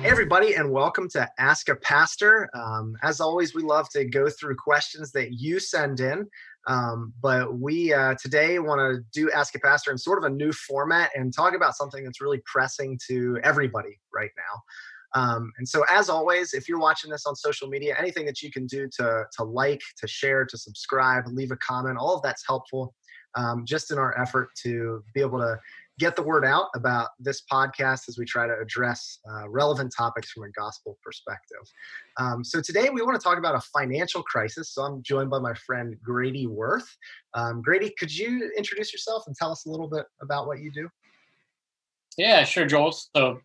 Hey, everybody, and welcome to Ask a Pastor. As always, we love to go through questions that you send in, but we today want to do Ask a Pastor in sort of a new format and talk about something that's really pressing to everybody right now. And so, as always, if you're watching this on social media, anything that you can do to like, to share, to subscribe, leave a comment, all of that's helpful, just in our effort to be able to get the word out about this podcast as we try to address relevant topics from a gospel perspective. So today we want to talk about a financial crisis. So I'm joined by my friend Grady Wirth. Grady, could you introduce yourself and tell us a little bit about what you do? Yeah, sure, Joel. So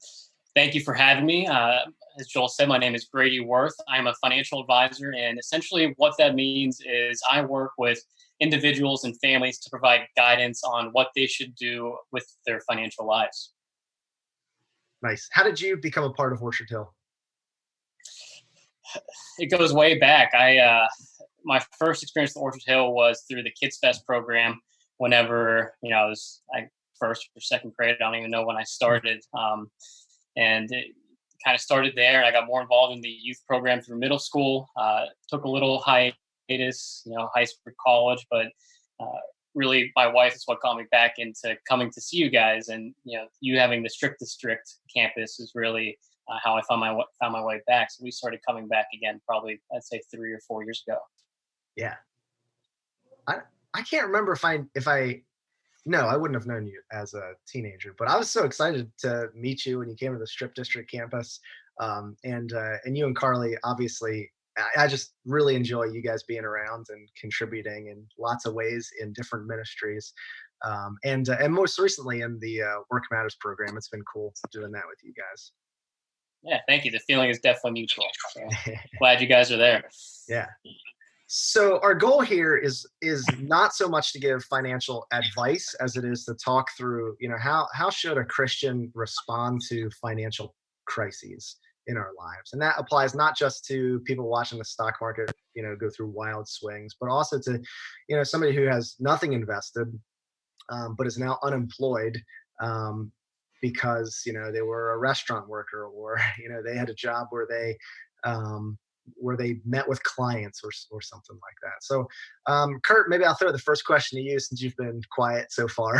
thank you for having me. As Joel said, my name is Grady Wirth. I'm a financial advisor, and essentially what that means is I work with individuals and families to provide guidance on what they should do with their financial lives. Nice. How did you become a part of Orchard Hill? It goes way back. My first experience with Orchard Hill was through the Kids Fest program. Whenever I was first or second grade, I don't even know when I started, and it kind of started there. I got more involved in the youth program through middle school. Took a little hiatus, high school, college, but really, my wife is what got me back into coming to see you guys, and you having the strictest campus is really how I found my way back. So we started coming back again, probably I'd say 3 or 4 years ago. Yeah. I can't remember if I no, I wouldn't have known you as a teenager, but I was so excited to meet you when you came to the Strip District campus. And you and Carly, obviously, I just really enjoy you guys being around and contributing in lots of ways in different ministries. And most recently in the Work Matters program, it's been cool doing that with you guys. Yeah, thank you. The feeling is definitely mutual. So glad you guys are there. Yeah. So our goal here is not so much to give financial advice as it is to talk through, how should a Christian respond to financial crises in our lives? And that applies not just to people watching the stock market, go through wild swings, but also to, somebody who has nothing invested, but is now unemployed, because, they were a restaurant worker, or, they had a job where they met with clients or something like that. So, Kurt, maybe I'll throw the first question to you since you've been quiet so far.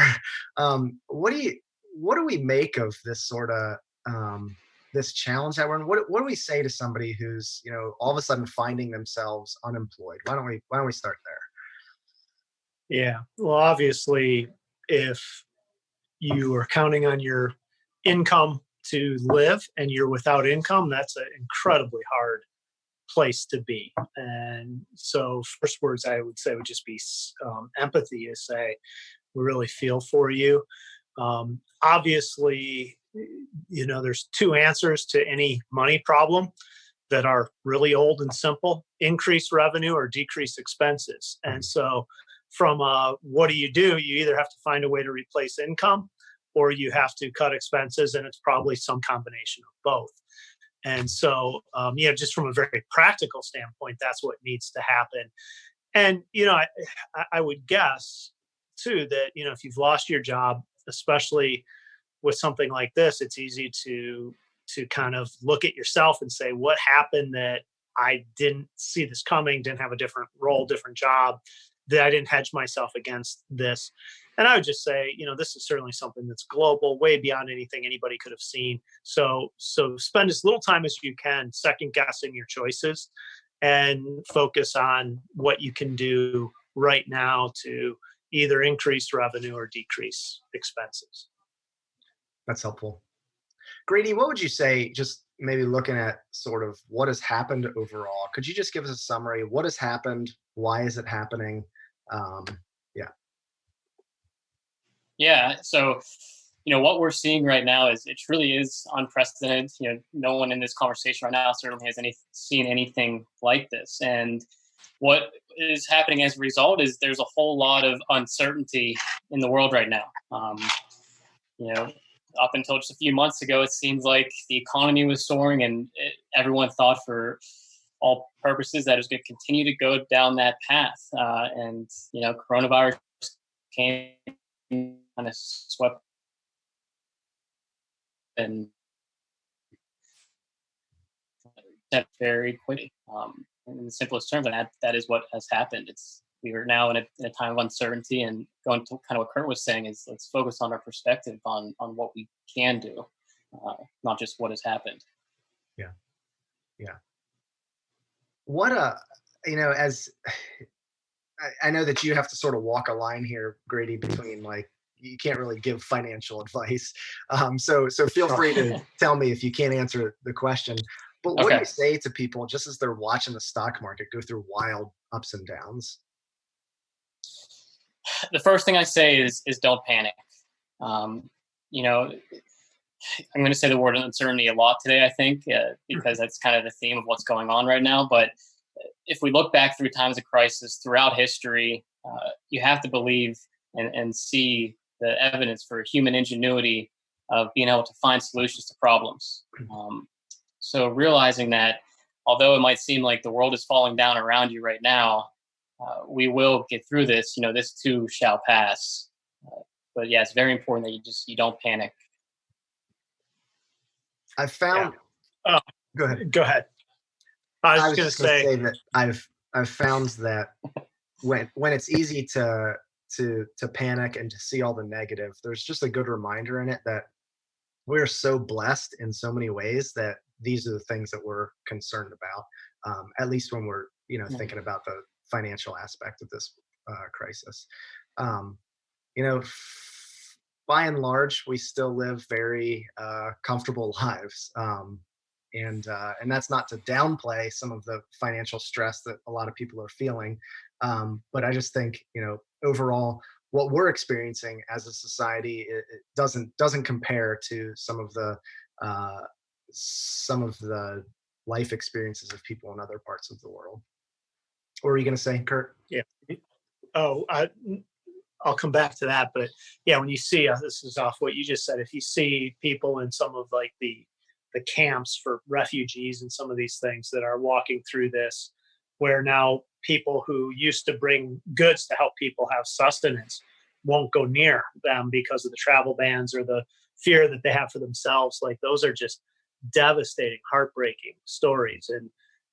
What do we make of this sort of this challenge that we're in? What do we say to somebody who's all of a sudden finding themselves unemployed? Why don't we start there? Yeah. Well, obviously, if you are counting on your income to live and you're without income, that's an incredibly hard place to be. And so first words I would say would just be empathy, to say we really feel for you. Obviously, there's two answers to any money problem that are really old and simple: increase revenue or decrease expenses. And so from what do? You either have to find a way to replace income, or you have to cut expenses, and it's probably some combination of both. And so, just from a very practical standpoint, that's what needs to happen. And, I would guess, too, that, if you've lost your job, especially with something like this, it's easy to kind of look at yourself and say, what happened that I didn't see this coming, didn't have a different role, different job, that I didn't hedge myself against this. And I would just say, this is certainly something that's global, way beyond anything anybody could have seen. So spend as little time as you can second guessing your choices and focus on what you can do right now to either increase revenue or decrease expenses. That's helpful. Grady, what would you say, just maybe looking at sort of what has happened overall? Could you just give us a summary of what has happened? Why is it happening? Yeah. Yeah. So, what we're seeing right now is it really is unprecedented. No one in this conversation right now certainly has seen anything like this. And what is happening as a result is there's a whole lot of uncertainty in the world right now. Up until just a few months ago, it seems like the economy was soaring, and everyone thought for all purposes that it was going to continue to go down that path. And coronavirus came, kind of swept, and very quickly. In the simplest terms, and that is what has happened. We are now in a time of uncertainty, and going to kind of what Kurt was saying is let's focus on our perspective on what we can do, not just what has happened. Yeah. Yeah. What as I know that you have to sort of walk a line here, Grady, between like you can't really give financial advice. So feel free to tell me if you can't answer the question. But what do you say to people just as they're watching the stock market go through wild ups and downs? The first thing I say is don't panic. You know, I'm going to say the word uncertainty a lot today, I think, because that's kind of the theme of what's going on right now. But if we look back through times of crisis throughout history, you have to believe and see the evidence for human ingenuity of being able to find solutions to problems. So realizing that although it might seem like the world is falling down around you right now, we will get through this. This too shall pass. But yeah, it's very important that you don't panic. I found. Yeah. Go ahead. Go ahead. I was just going to say that I've found that when it's easy to panic and to see all the negative, there's just a good reminder in it that we're so blessed in so many ways that these are the things that we're concerned about. At least when we're thinking about the financial aspect of this crisis. By and large, we still live very comfortable lives. And that's not to downplay some of the financial stress that a lot of people are feeling. But I just think, overall, what we're experiencing as a society, it doesn't compare to some of the life experiences of people in other parts of the world. What were you going to say, Kurt? Yeah. Oh, I'll come back to that. But yeah, when you see, this is off what you just said, if you see people in some of like the camps for refugees and some of these things that are walking through this, where now people who used to bring goods to help people have sustenance won't go near them because of the travel bans or the fear that they have for themselves. Like those are just devastating, heartbreaking stories.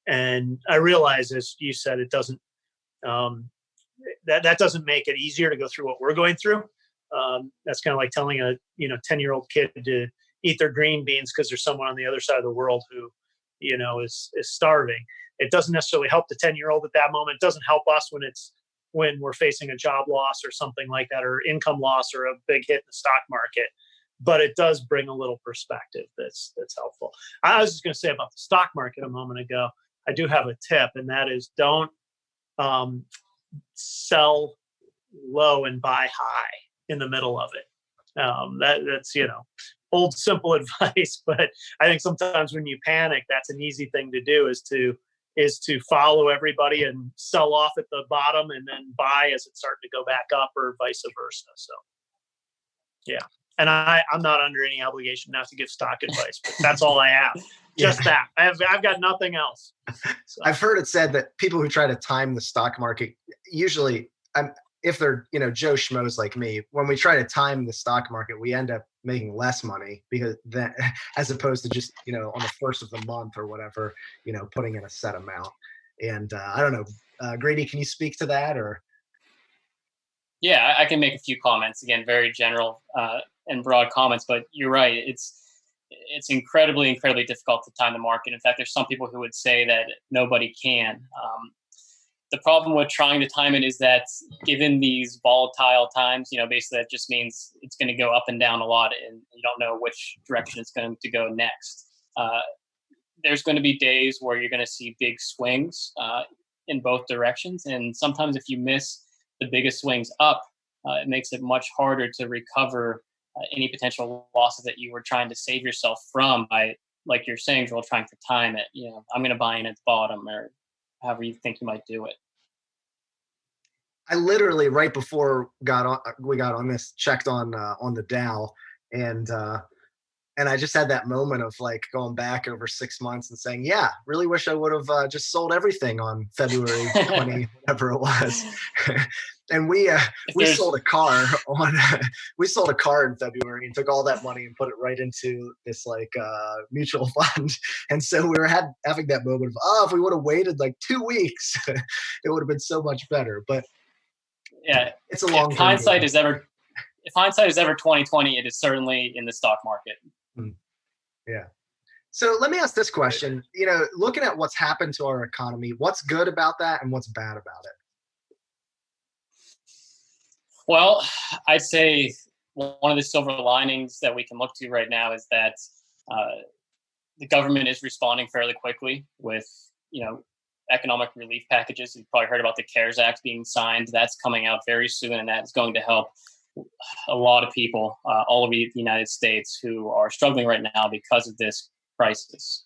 And I realize, as you said, it doesn't, that doesn't make it easier to go through what we're going through. That's kind of like telling a 10-year-old kid to eat their green beans because there's someone on the other side of the world who is starving. It doesn't necessarily help the 10-year-old at that moment. It doesn't help us when we're facing a job loss or something like that, or income loss or a big hit in the stock market. But it does bring a little perspective that's helpful. I was just going to say about the stock market a moment ago, I do have a tip, and that is don't sell low and buy high in the middle of it. That's old simple advice, but I think sometimes when you panic, that's an easy thing to do is to follow everybody and sell off at the bottom and then buy as it's starting to go back up, or vice versa. So yeah. And I'm not under any obligation not to give stock advice, but that's all I have. Just that. I've got nothing else. So. I've heard it said that people who try to time the stock market, usually, if they're Joe Schmoes like me, when we try to time the stock market, we end up making less money because then, as opposed to just on the first of the month or whatever, putting in a set amount. And I don't know, Grady, can you speak to that or? Yeah, I can make a few comments. Again, very general and broad comments, but you're right. It's incredibly, incredibly difficult to time the market. In fact, there's some people who would say that nobody can. The problem with trying to time it is that given these volatile times, basically that just means it's going to go up and down a lot, and you don't know which direction it's going to go next. There's going to be days where you're going to see big swings in both directions, and sometimes if you miss the biggest swings up, it makes it much harder to recover any potential losses that you were trying to save yourself from by, like you're saying, Joel, trying to time it. I'm going to buy in at the bottom, or however you think you might do it. I literally right before we got on this checked on the Dow, and And I just had that moment of like going back over 6 months and saying, yeah, really wish I would have just sold everything on February 20, whatever it was. And we sold a car on we sold a car in February and took all that money and put it right into this like mutual fund. And so we were having that moment of, oh, if we would have waited like 2 weeks, it would have been so much better. But yeah, it's a long if hindsight is ever 2020, it is certainly in the stock market. Yeah. So let me ask this question. Looking at what's happened to our economy, what's good about that and what's bad about it? Well, I'd say one of the silver linings that we can look to right now is that the government is responding fairly quickly with, economic relief packages. You've probably heard about the CARES Act being signed. That's coming out very soon, and that's going to help a lot of people all over the United States who are struggling right now because of this crisis.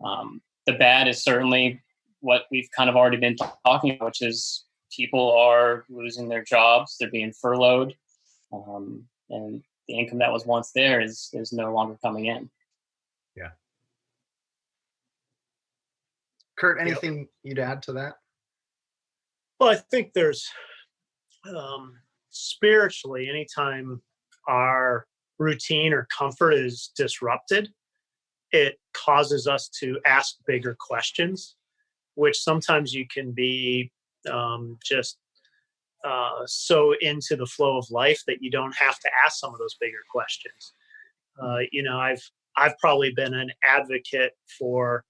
The bad is certainly what we've kind of already been talking about, which is people are losing their jobs, they're being furloughed, and the income that was once there is no longer coming in. Yeah. Kurt, anything you'd add to that? Well, I think there's spiritually, anytime our routine or comfort is disrupted, it causes us to ask bigger questions, which sometimes you can be just so into the flow of life that you don't have to ask some of those bigger questions. I've probably been an advocate for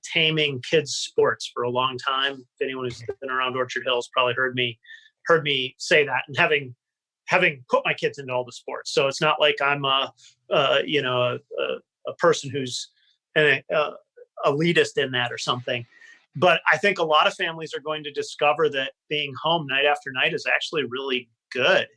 taming kids' sports for a long time. If anyone who's been around Orchard Hills probably heard me say that, and having put my kids into all the sports. So it's not like I'm a person who's an elitist in that or something. But I think a lot of families are going to discover that being home night after night is actually really good.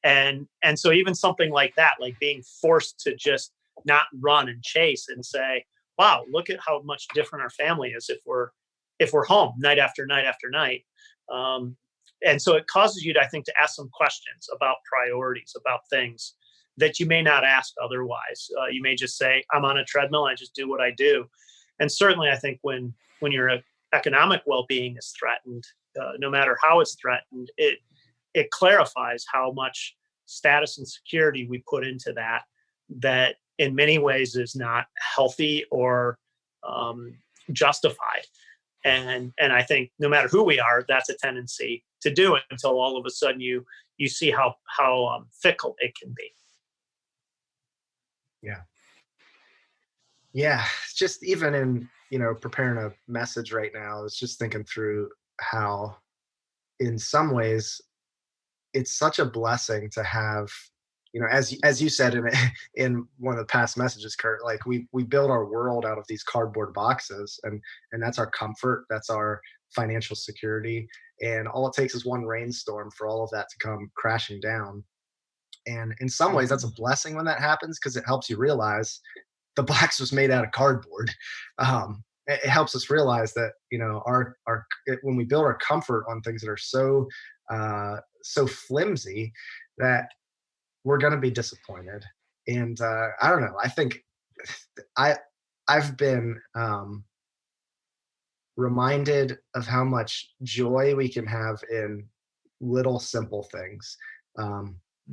And so even something like that, like being forced to just not run and chase and say, wow, look at how much different our family is if we're home night after night after night. And so it causes you to, I think, to ask some questions about priorities, about things that you may not ask otherwise. You may just say, I'm on a treadmill, I just do what I do. And certainly I think when your economic well-being is threatened, no matter how it's threatened, it clarifies how much status and security we put into that in many ways is not healthy or justified. And I think no matter who we are, that's a tendency to do it until all of a sudden you see how fickle it can be. Yeah. Just even in, preparing a message right now, I was just thinking through how in some ways it's such a blessing to have, as you said in one of the past messages, Kurt, like we build our world out of these cardboard boxes, and that's our comfort, that's our financial security, and all it takes is one rainstorm for all of that to come crashing down. And in some ways that's a blessing when that happens, because it helps you realize the box was made out of cardboard. It helps us realize that when we build our comfort on things that are so flimsy, that we're going to be disappointed. And I don't know. I think I've been reminded of how much joy we can have in little simple things.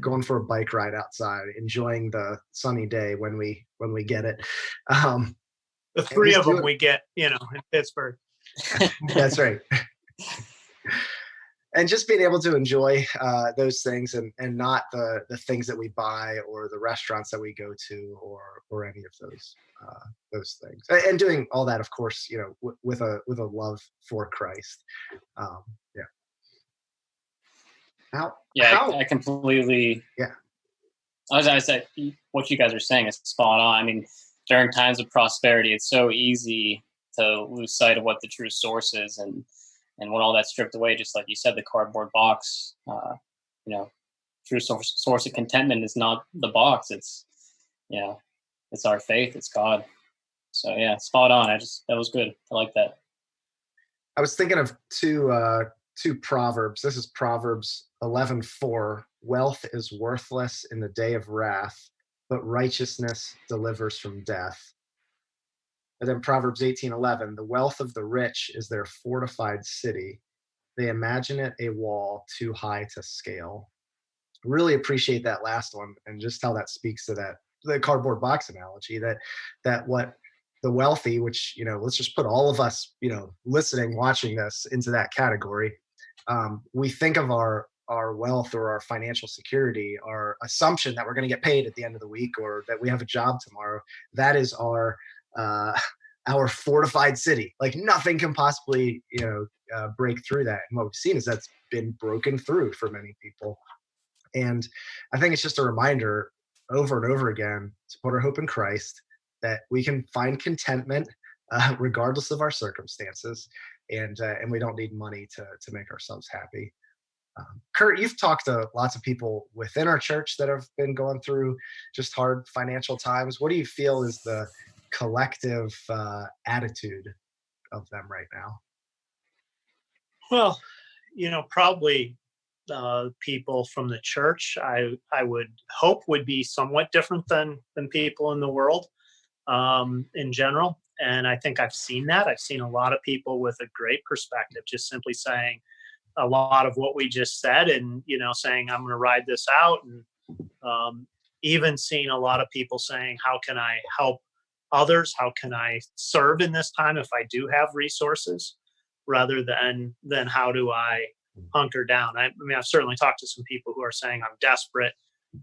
Going for a bike ride outside, enjoying the sunny day when we get it. The three of them we get, in Pittsburgh. That's right. And just being able to enjoy those things and not the things that we buy or the restaurants that we go to or any of those things, and doing all that, of course, with a love for Christ. I completely. Yeah. As I said, what you guys are saying is spot on. I mean, during times of prosperity, it's so easy to lose sight of what the true source is, and when all that's stripped away, just like you said, the cardboard box, true source of contentment is not the box. It's our faith. It's God. So yeah, spot on. That was good. I like that. I was thinking of two Proverbs. This is Proverbs 11:4. Wealth is worthless in the day of wrath, but righteousness delivers from death. And then Proverbs 18:11, the wealth of the rich is their fortified city. They imagine it a wall too high to scale. Really appreciate that last one and just how that speaks to that the cardboard box analogy that what the wealthy, which let's just put all of us listening, watching this into that category. We think of our wealth or our financial security, our assumption that we're going to get paid at the end of the week or that we have a job tomorrow. That is our fortified city. Like nothing can possibly break through that. And what we've seen is that's been broken through for many people. And I think it's just a reminder over and over again to put our hope in Christ, that we can find contentment regardless of our circumstances, and we don't need money to make ourselves happy. Kurt, you've talked to lots of people within our church that have been going through just hard financial times. What do you feel is the collective attitude of them right now? Well, probably people from the church, I would hope would be somewhat different than people in the world in general. And I think I've seen that. I've seen a lot of people with a great perspective, just simply saying a lot of what we just said and, saying, I'm going to ride this out. And even seeing a lot of people saying, how can I help others? How can I serve in this time if I do have resources, rather than how do I hunker down? I mean, I've certainly talked to some people who are saying I'm desperate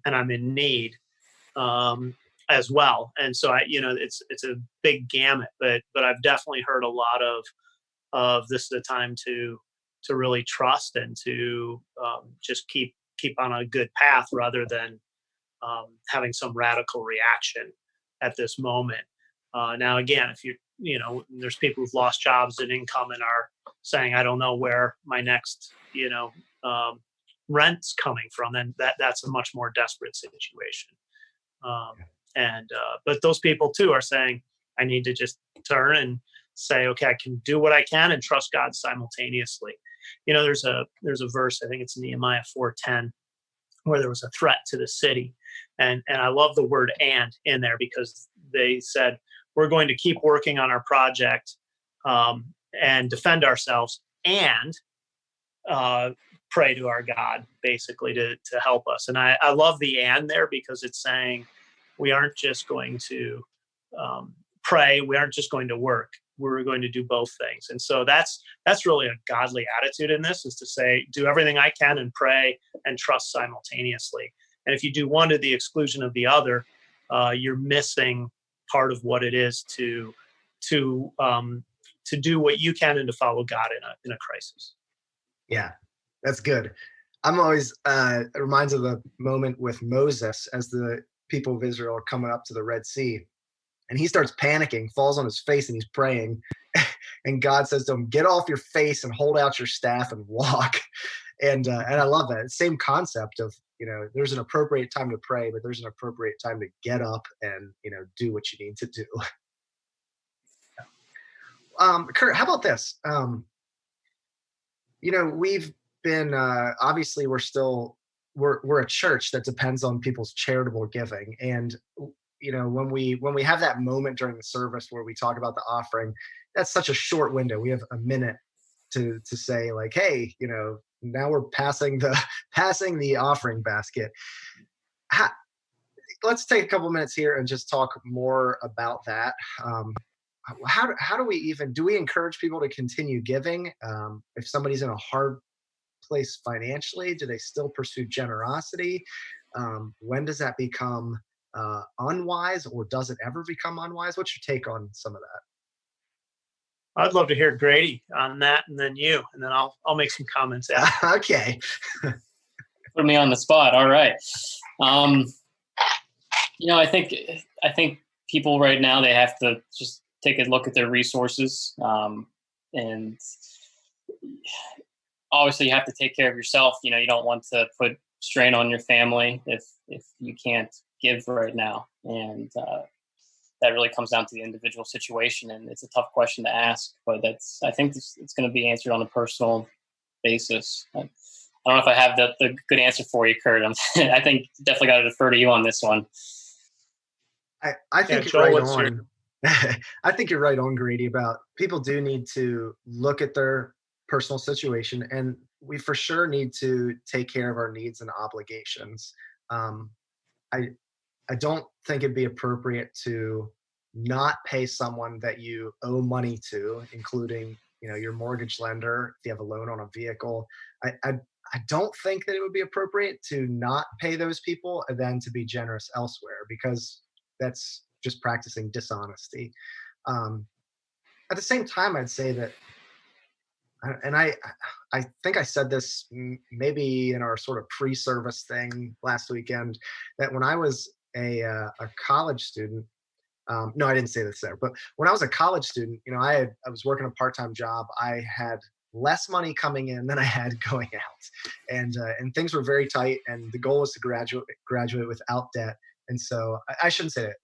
and I'm in need as well. And so it's a big gamut, but I've definitely heard a lot of this is the time to really trust and to just keep on a good path rather than having some radical reaction at this moment. Now, again, if there's people who've lost jobs and income and are saying, I don't know where my next, rent's coming from, then that's a much more desperate situation. But those people too are saying, I need to just turn and say, okay, I can do what I can and trust God simultaneously. There's a verse, I think it's Nehemiah 4:10, where there was a threat to the city. And I love the word "and" in there, because they said, we're going to keep working on our project and defend ourselves and pray to our God, basically, to help us. And I love the "and" there, because it's saying we aren't just going to pray, we aren't just going to work, we're going to do both things. And so that's really a godly attitude in this, is to say, do everything I can and pray and trust simultaneously. And if you do one to the exclusion of the other, you're missing part of what it is to do what you can and to follow God in a crisis. Yeah, that's good. I'm always it reminds of the moment with Moses as the people of Israel are coming up to the Red Sea, and he starts panicking, falls on his face, and he's praying. And God says to him, "Get off your face and hold out your staff and walk." And I love that. Same concept of there's an appropriate time to pray, but there's an appropriate time to get up and do what you need to do. Kurt, how about this? We've been obviously we're a church that depends on people's charitable giving, and when we have that moment during the service where we talk about the offering, that's such a short window. We have a minute to say, like, hey, now we're passing the offering basket. Let's take a couple minutes here and just talk more about that. How do we encourage people to continue giving? If somebody's in a hard place financially, do they still pursue generosity? When does that become unwise, or does it ever become unwise? What's your take on some of that? I'd love to hear Grady on that, and then you, and then I'll make some comments after. Okay. Put me on the spot. All right. I think people right now, they have to just take a look at their resources, and obviously you have to take care of yourself. You don't want to put strain on your family if you can't give right now, and that really comes down to the individual situation, and it's a tough question to ask, but I think it's going to be answered on a personal basis. I don't know if I have the good answer for you, Kurt. I think definitely got to defer to you on this one. I think you're Joel, right what's your on. I think you're right on, Grady, about people do need to look at their personal situation, and we for sure need to take care of our needs and obligations. Um, I I don't think it'd be appropriate to not pay someone that you owe money to, including, your mortgage lender if you have a loan on a vehicle. I don't think that it would be appropriate to not pay those people and then to be generous elsewhere, because that's just practicing dishonesty. Um, at the same time, I'd say that, and I think I said this maybe in our sort of pre-service thing last weekend, that when I was a college student, no, I didn't say this there, but when I was a college student, I was working a part-time job. I had less money coming in than I had going out, and things were very tight. And the goal was to graduate without debt. And so I shouldn't say that.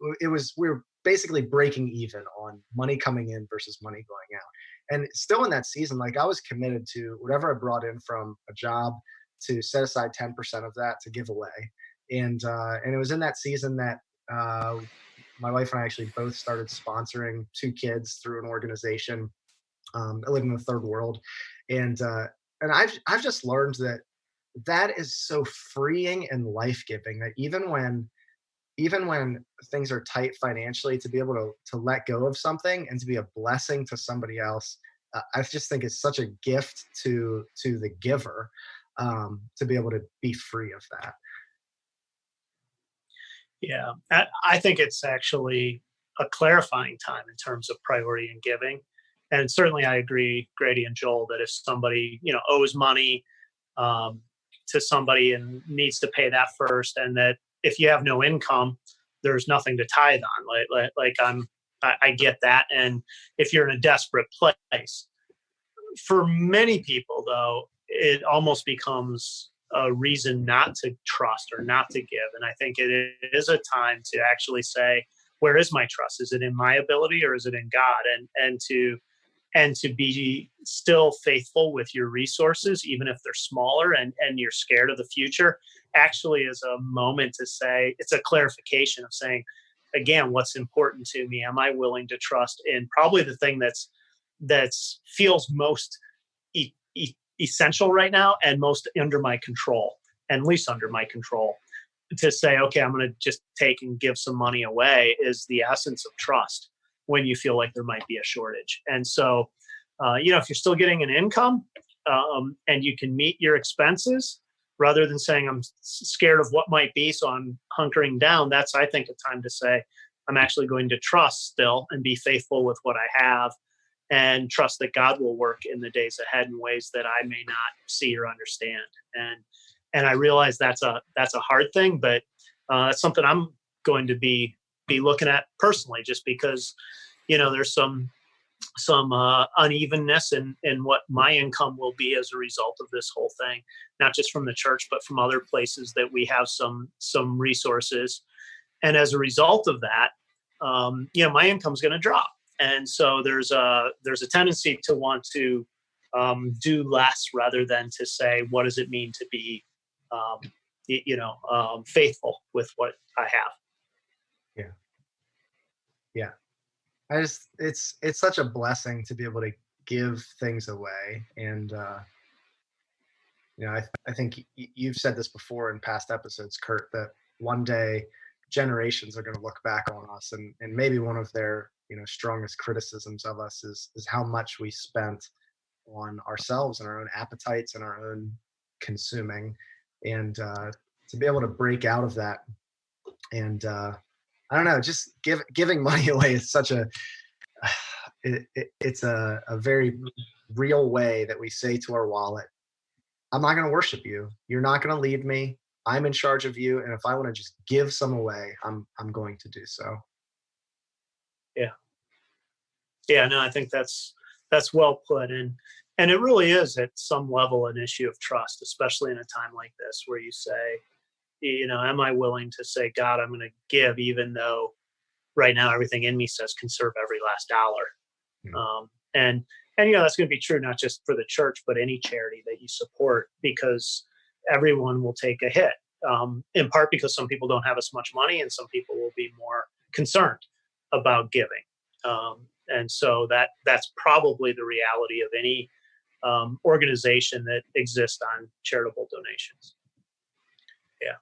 We were basically breaking even on money coming in versus money going out. And still in that season, like, I was committed to whatever I brought in from a job to set aside 10% of that to give away. And it was in that season that uh, my wife and I actually both started sponsoring two kids through an organization. I live in the third world, and I've just learned that that is so freeing and life giving, that even when things are tight financially, to be able to let go of something and to be a blessing to somebody else. I just think it's such a gift to the giver, to be able to be free of that. Yeah, I think it's actually a clarifying time in terms of priority and giving. And certainly I agree, Grady and Joel, that if somebody, owes money um, to somebody and needs to pay that first, and that if you have no income, there's nothing to tithe on. I get that. And if you're in a desperate place, for many people, though, it almost becomes a reason not to trust or not to give. And I think it is a time to actually say, where is my trust? Is it in my ability or is it in God? And to be still faithful with your resources, even if they're smaller and you're scared of the future, actually is a moment to say, it's a clarification of saying, again, what's important to me? Am I willing to trust in probably the thing that's feels most essential right now and most under my control, and least under my control? To say, okay, I'm going to just take and give some money away is the essence of trust when you feel like there might be a shortage. And so, if you're still getting an income and you can meet your expenses, rather than saying I'm scared of what might be, so I'm hunkering down, that's, I think, a time to say, I'm actually going to trust still and be faithful with what I have, and trust that God will work in the days ahead in ways that I may not see or understand. And I realize that's a hard thing, but it's something I'm going to be looking at personally, just because there's some unevenness in what my income will be as a result of this whole thing, not just from the church, but from other places that we have some resources. And as a result of that, my income's going to drop. And so there's a tendency to want to do less rather than to say, what does it mean to be, faithful with what I have? Yeah. Yeah. It's such a blessing to be able to give things away. And, I think you've said this before in past episodes, Kurt, that one day generations are going to look back on us, and maybe one of their, strongest criticisms of us is how much we spent on ourselves and our own appetites and our own consuming. And, to be able to break out of that, and, I don't know, just giving money away is such a, it's a very real way that we say to our wallet, I'm not going to worship you. You're not going to lead me. I'm in charge of you. And if I want to just give some away, I'm going to do so. Yeah. Yeah, no, I think that's well put. And it really is at some level an issue of trust, especially in a time like this where you say, am I willing to say, God, I'm going to give, even though right now everything in me says conserve every last dollar. Hmm. And that's going to be true not just for the church, but any charity that you support, because everyone will take a hit. In part because some people don't have as much money, and some people will be more concerned about giving. And so that's probably the reality of any organization that exists on charitable donations. Yeah.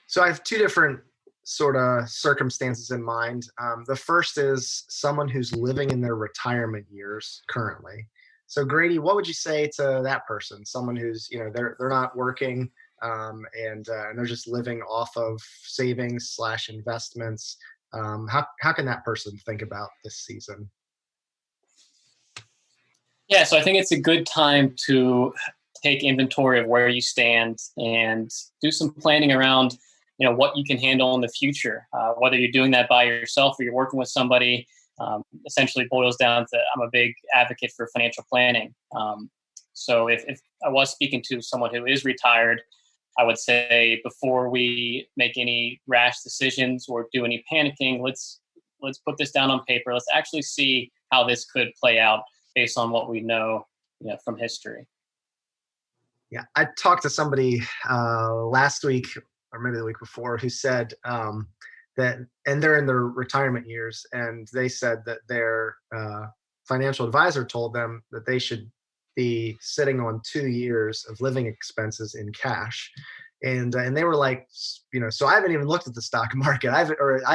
So I have two different sort of circumstances in mind. The first is someone who's living in their retirement years currently. So Grady, what would you say to that person? Someone who's, they're not working, and they're just living off of savings/investments. How can that person think about this season? Yeah, so I think it's a good time to take inventory of where you stand and do some planning around, what you can handle in the future. Whether you're doing that by yourself or you're working with somebody, essentially boils down to, I'm a big advocate for financial planning. So if I was speaking to someone who is retired, I would say before we make any rash decisions or do any panicking, let's put this down on paper. Let's actually see how this could play out based on what we know, from history. Yeah, I talked to somebody last week or maybe the week before who said that, and they're in their retirement years, and they said that their financial advisor told them that they should be sitting on 2 years of living expenses in cash. And they were like, so I haven't even looked at the stock market. I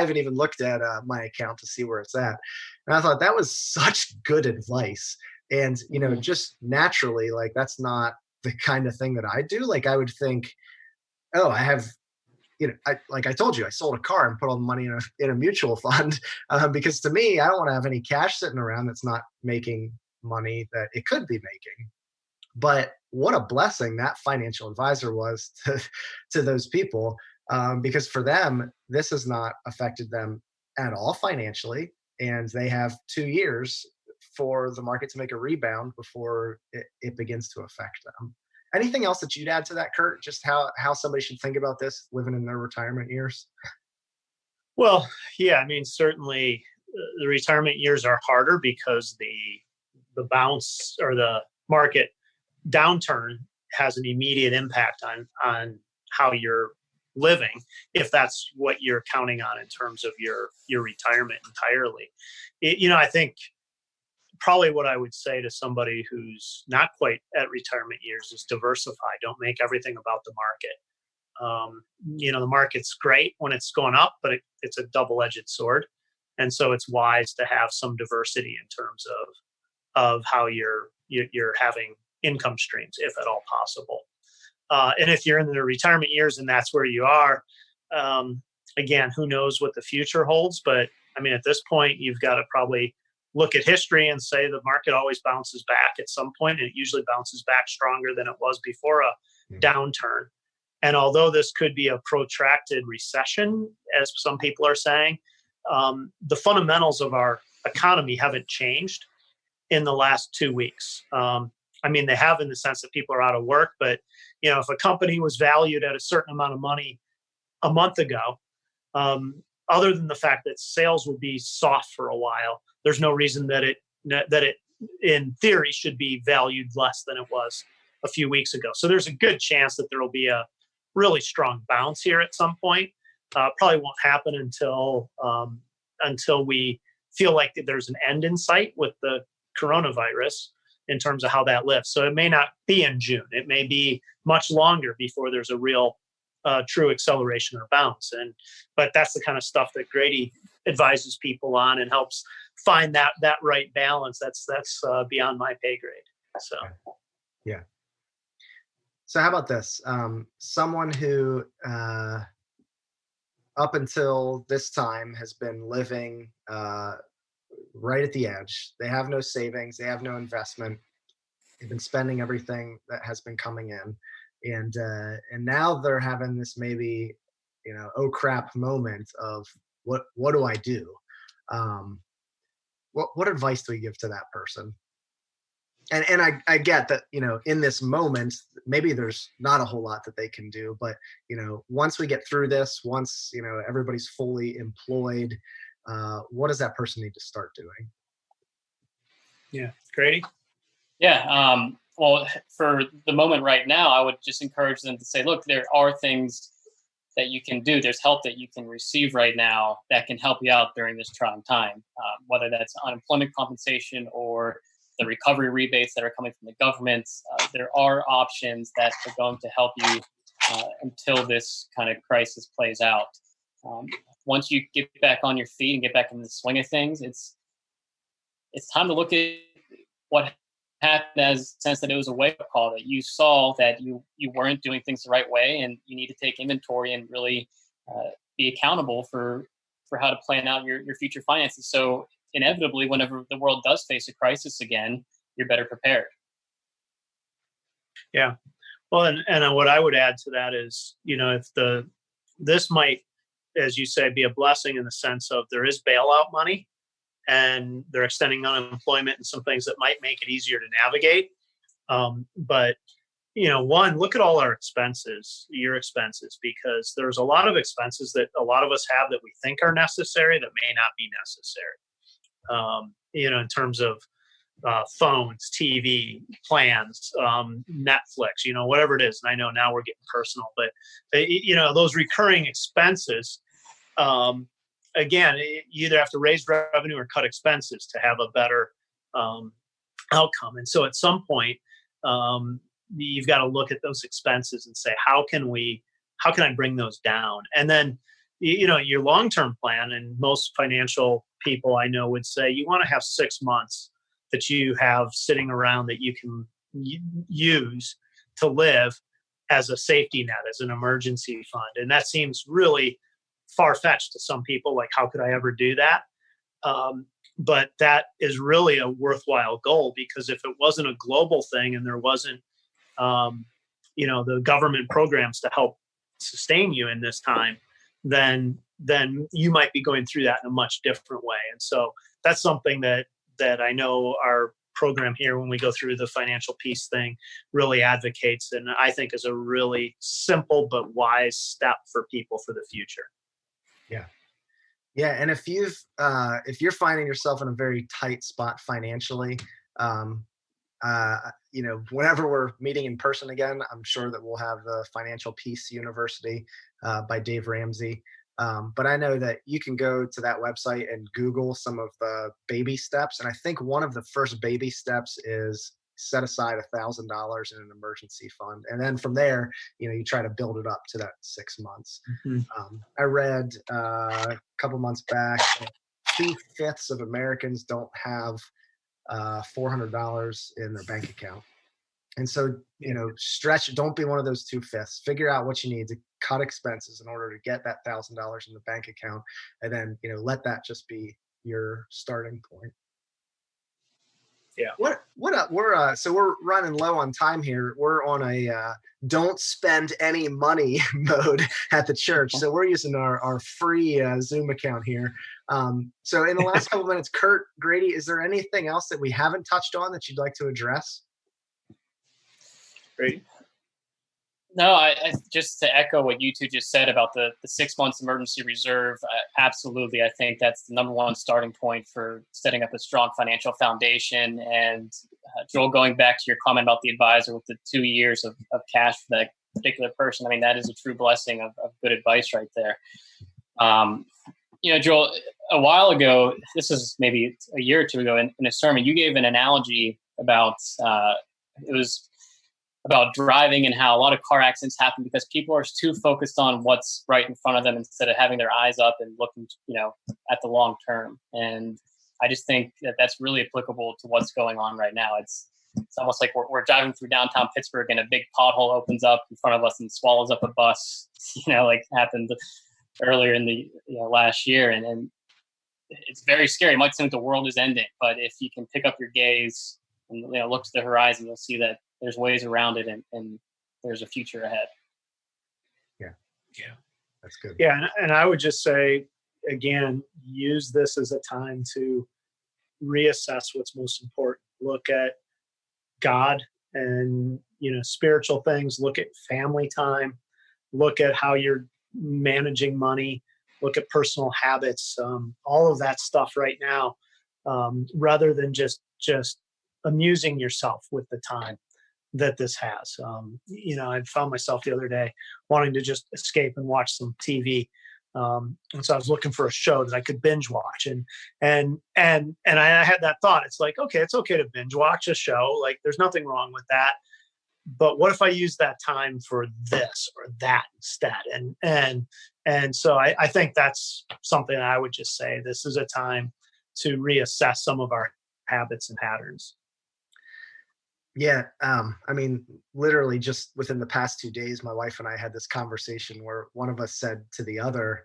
haven't even looked at my account to see where it's at. And I thought that was such good advice. And, just naturally, like, that's not the kind of thing that I do. Like, I would think, oh, I have, like I told you, I sold a car and put all the money in a mutual fund because to me, I don't want to have any cash sitting around that's not making money that it could be making. But what a blessing that financial advisor was to those people, because for them, this has not affected them at all financially. And they have 2 years for the market to make a rebound before it begins to affect them. Anything else that you'd add to that, Kurt? Just how somebody should think about this living in their retirement years? Well, yeah, I mean, certainly the retirement years are harder because the bounce or the market downturn has an immediate impact on how you're living, if that's what you're counting on in terms of your retirement entirely. I think probably what I would say to somebody who's not quite at retirement years is diversify. Don't make everything about the market. The market's great when it's going up, but it's a double-edged sword. And so it's wise to have some diversity in terms of how you're having income streams, if at all possible. And if you're in the retirement years and that's where you are, again, who knows what the future holds? But I mean, at this point, you've got to probably look at history and say the market always bounces back at some point, and it usually bounces back stronger than it was before a downturn. And although this could be a protracted recession, as some people are saying, the fundamentals of our economy haven't changed in the last 2 weeks. I mean, they have in the sense that people are out of work, but if a company was valued at a certain amount of money a month ago, other than the fact that sales will be soft for a while, there's no reason that it in theory should be valued less than it was a few weeks ago. So there's a good chance that there will be a really strong bounce here at some point. Probably won't happen until we feel like there's an end in sight with the coronavirus in terms of how that lifts. So it may not be in June. It may be much longer before there's a real true acceleration or bounce. But that's the kind of stuff that Grady advises people on and helps find that right balance. That's beyond my pay grade. So, yeah. So how about this? Someone who up until this time has been living right at the edge. They have no savings. They have no investment. They've been spending everything that has been coming in, and now they're having this maybe oh crap moment of what do I do? What advice do we give to that person? And I get that in this moment maybe there's not a whole lot that they can do, but once we get through this, once everybody's fully employed, what does that person need to start doing? Yeah, Grady? Yeah. Well, for the moment right now, I would just encourage them to say, look, there are things that you can do. There's help that you can receive right now that can help you out during this trying time, whether that's unemployment compensation or the recovery rebates that are coming from the government. There are options that are going to help you until this kind of crisis plays out. Once you get back on your feet and get back in the swing of things, it's time to look at what happened as a sense that it was a wake-up call, that you saw that you weren't doing things the right way, and you need to take inventory and really be accountable for how to plan out your future finances. So inevitably, whenever the world does face a crisis again, you're better prepared. Yeah. Well, and what I would add to that is, if this might, as you say, be a blessing in the sense of there is bailout money, and they're extending unemployment and some things that might make it easier to navigate. But one, look at all our expenses, your expenses, because there's a lot of expenses that a lot of us have that we think are necessary that may not be necessary. In terms of phones, TV, plans, Netflix, whatever it is. And I know now we're getting personal, but those recurring expenses, again, you either have to raise revenue or cut expenses to have a better outcome. And so at some point, you've got to look at those expenses and say, how can I bring those down? And then, your long-term plan, and most financial people I know would say, you want to have 6 months that you have sitting around that you can use to live as a safety net, as an emergency fund. And that seems really far-fetched to some people, like, how could I ever do that? But that is really a worthwhile goal, because if it wasn't a global thing and there wasn't, the government programs to help sustain you in this time, then you might be going through that in a much different way. And so that's something that I know our program here, when we go through the financial peace thing, really advocates, and I think is a really simple but wise step for people for the future. Yeah. And if you're finding yourself in a very tight spot financially, whenever we're meeting in person again, I'm sure that we'll have the Financial Peace University by Dave Ramsey. But I know that you can go to that website and Google some of the baby steps. And I think one of the first baby steps is set aside $1,000 in an emergency fund. And then from there, you try to build it up to that 6 months. Mm-hmm. I read a couple months back, 2/5 of Americans don't have $400 in their bank account. And so, stretch, don't be one of those 2/5. Figure out what you need to cut expenses in order to get that $1,000 in the bank account. And then, let that just be your starting point. Yeah. We're running low on time here. We're on a don't spend any money mode at the church. So we're using our free Zoom account here. So in the last couple minutes, Kurt, Grady, is there anything else that we haven't touched on that you'd like to address? Grady? No, I just to echo what you two just said about the 6 months emergency reserve. Absolutely, I think that's the number one starting point for setting up a strong financial foundation. And Joel, going back to your comment about the advisor with the 2 years of cash for that particular person, I mean, that is a true blessing of good advice right there. Joel, a while ago, this is maybe a year or two ago, in a sermon, you gave an analogy about it was about driving and how a lot of car accidents happen because people are too focused on what's right in front of them instead of having their eyes up and looking, at the long term. And I just think that that's really applicable to what's going on right now. It's almost like we're driving through downtown Pittsburgh and a big pothole opens up in front of us and swallows up a bus, like happened earlier in the last year. And it's very scary. It might seem like the world is ending, but if you can pick up your gaze and look to the horizon, you'll see that there's ways around it, and there's a future ahead. Yeah, that's good. Yeah, and I would just say, again, use this as a time to reassess what's most important. Look at God and spiritual things. Look at family time. Look at how you're managing money. Look at personal habits. All of that stuff right now, rather than just amusing yourself with the time. that this has. I found myself the other day wanting to just escape and watch some TV. And so I was looking for a show that I could binge watch, and I had that thought. It's like, okay, it's okay to binge watch a show. Like, there's nothing wrong with that. But what if I use that time for this or that instead? And so I think that's something I would just say. This is a time to reassess some of our habits and patterns. Yeah. I mean, literally just within the past 2 days, my wife and I had this conversation where one of us said to the other,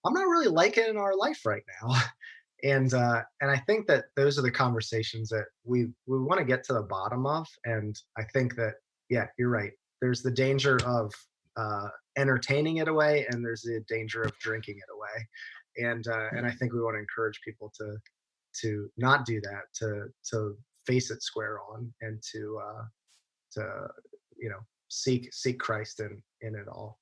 I'm not really liking our life right now. And I think that those are the conversations that we want to get to the bottom of. And I think that, yeah, you're right. There's the danger of entertaining it away, and there's the danger of drinking it away. And I think we want to encourage people to not do that, to face it square on, and to seek Christ in it all.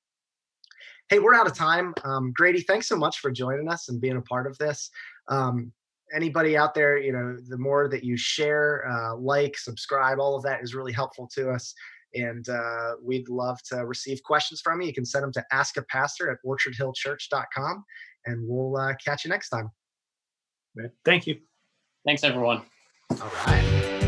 Hey, we're out of time. Grady, thanks so much for joining us and being a part of this. Um, Anybody out there, the more that you share, like, subscribe, all of that is really helpful to us. And we'd love to receive questions from you. You can send them to askapastor@orchardhillchurch.com, and we'll catch you next time. Thank you. Thanks, everyone. All right.